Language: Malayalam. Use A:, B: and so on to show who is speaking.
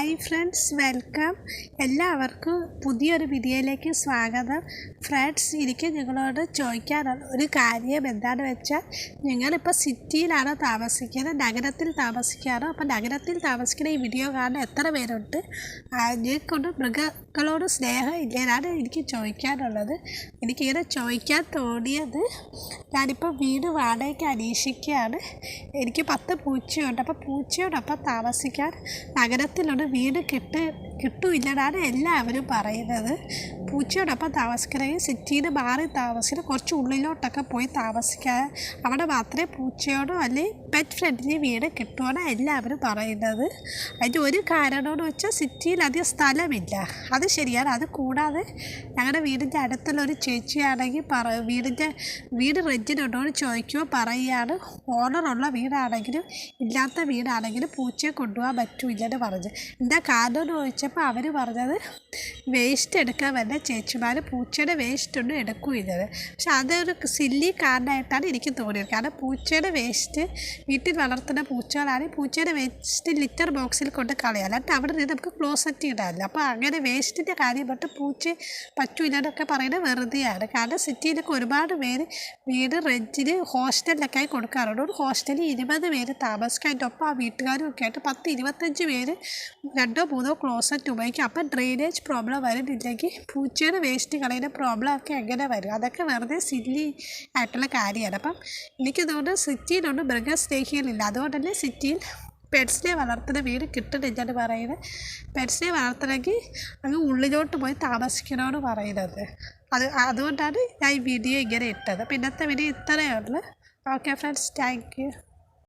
A: Hi friends, welcome. എല്ലാവർക്കും പുതിയൊരു വീഡിയോയിലേക്ക് സ്വാഗതം. ഫ്രണ്ട്സ്, എനിക്ക് നിങ്ങളോട് ചോദിക്കാനുള്ള ഒരു കാര്യം എന്താണെന്ന് വെച്ചാൽ, നിങ്ങളിപ്പോൾ സിറ്റിയിലാണോ താമസിക്കുന്നത്, നഗരത്തിൽ താമസിക്കാറോ? അപ്പോൾ നഗരത്തിൽ താമസിക്കുന്ന ഈ വീഡിയോ കാണാൻ എത്ര പേരുണ്ട്? നിങ്ങൾക്കൊണ്ട് മൃഗങ്ങളോട് സ്നേഹം ഇല്ലേന്നാണ് എനിക്ക് ചോദിക്കാനുള്ളത്. എനിക്കിങ്ങനെ ചോദിക്കാൻ തോന്നിയത്, ഞാനിപ്പോൾ വീട് വാടകയ്ക്ക് അന്വേഷിക്കുകയാണ്. എനിക്ക് 10 പൂച്ചയുണ്ട്. അപ്പോൾ പൂച്ചയോടൊപ്പം താമസിക്കാൻ നഗരത്തിലൊരു വീട് കിട്ടുമില്ലെന്നാണ് എല്ലാവരും പറയുന്നത്. പൂച്ചയോടൊപ്പം താമസിക്കണമെങ്കിൽ സിറ്റിയിൽ മാറി താമസിക്കണം, കുറച്ച് ഉള്ളിലോട്ടൊക്കെ പോയി താമസിക്കാൻ. അവിടെ മാത്രമേ പൂച്ചയോടോ അല്ലെങ്കിൽ പെറ്റ് ഫ്രണ്ട്ലി വീട് കിട്ടുമെന്നാണ് എല്ലാവരും പറയുന്നത്. അതിൻ്റെ ഒരു കാരണമെന്ന് വെച്ചാൽ സിറ്റിയിൽ അധികം സ്ഥലമില്ല, അത് ശരിയാണ്. അത് കൂടാതെ ഞങ്ങളുടെ വീടിൻ്റെ അടുത്തുള്ളൊരു ചേച്ചിയാണെങ്കിൽ വീട് റെൻറ്റിനുണ്ടോ എന്ന് ചോദിക്കുമ്പോൾ പറയുകയാണ്, ഓണറുള്ള വീടാണെങ്കിലും ഇല്ലാത്ത വീടാണെങ്കിലും പൂച്ചയെ കൊണ്ടുപോകാൻ പറ്റില്ലെന്ന് പറഞ്ഞു. എന്താ കാരണം എന്ന് ചോദിച്ചപ്പോൾ അവർ പറഞ്ഞത്, വേസ്റ്റ് എടുക്കാൻ വന്ന ചേച്ചിമാർ പൂച്ചയുടെ വേസ്റ്റൊന്നും എടുക്കില്ലത്. പക്ഷെ അതൊരു സില്ലി കാരണമായിട്ടാണ് എനിക്ക് തോന്നിയത്. കാരണം പൂച്ചയുടെ വേസ്റ്റ്, വീട്ടിൽ വളർത്തുന്ന പൂച്ചകളാണെങ്കിൽ പൂച്ചയുടെ വേസ്റ്റ് ലിറ്റർ ബോക്സിൽ കൊണ്ട് കളയാം, അല്ലാണ്ട് അവിടെ നിന്ന് നമുക്ക് ക്ലോസറ്റ് ഇടാനില്ല. അപ്പോൾ അങ്ങനെ വേസ്റ്റിൻ്റെ കാര്യം തൊട്ട് പൂച്ച പറ്റില്ലെന്നൊക്കെ പറയുന്നത് വെറുതെയാണ്. കാരണം സിറ്റിയിലൊക്കെ ഒരുപാട് പേര് വീട് റെൻറ്റിന് ഹോസ്റ്റലിലൊക്കെ ആയി കൊടുക്കാറുണ്ട്. ഒരു ഹോസ്റ്റലിൽ 20 പേര് താമസിക്കാൻ, അതിൻ്റെ ഒപ്പം ആ വീട്ടുകാരും ഒക്കെ ആയിട്ട് 10-25 പേര് 2-3 ക്ലോസറ്റ് ഉപയോഗിക്കും. അപ്പം ഡ്രെയിനേജ് പ്രോബ്ലം വരുന്നില്ലെങ്കിൽ പൂച്ചയുടെ വേസ്റ്റ് കളയുന്ന പ്രോബ്ലം ഒക്കെ എങ്ങനെ വരും? അതൊക്കെ വെറുതെ സില്ലി ആയിട്ടുള്ള കാര്യമാണ്. അപ്പം എനിക്ക് തോന്നുന്നു സിറ്റിയിലൊന്നും മൃഗസ്നേഹികളില്ല. അതുകൊണ്ട് തന്നെ സിറ്റിയിൽ പെറ്റ്സിനെ വളർത്തുന്ന വീട് കിട്ടുന്നില്ലെന്ന് പറയുന്നത്. പെറ്റ്സിനെ വളർത്തണമെങ്കിൽ അങ്ങ് ഉള്ളിലോട്ട് പോയി താമസിക്കണമെന്ന് പറയുന്നത്. അതുകൊണ്ടാണ് ഞാൻ ഈ വീഡിയോ ഇങ്ങനെ ഇട്ടത്. പിന്നത്തെ വീഡിയോ ഇത്രയേ ഉള്ളൂ. Okay friends, thank you.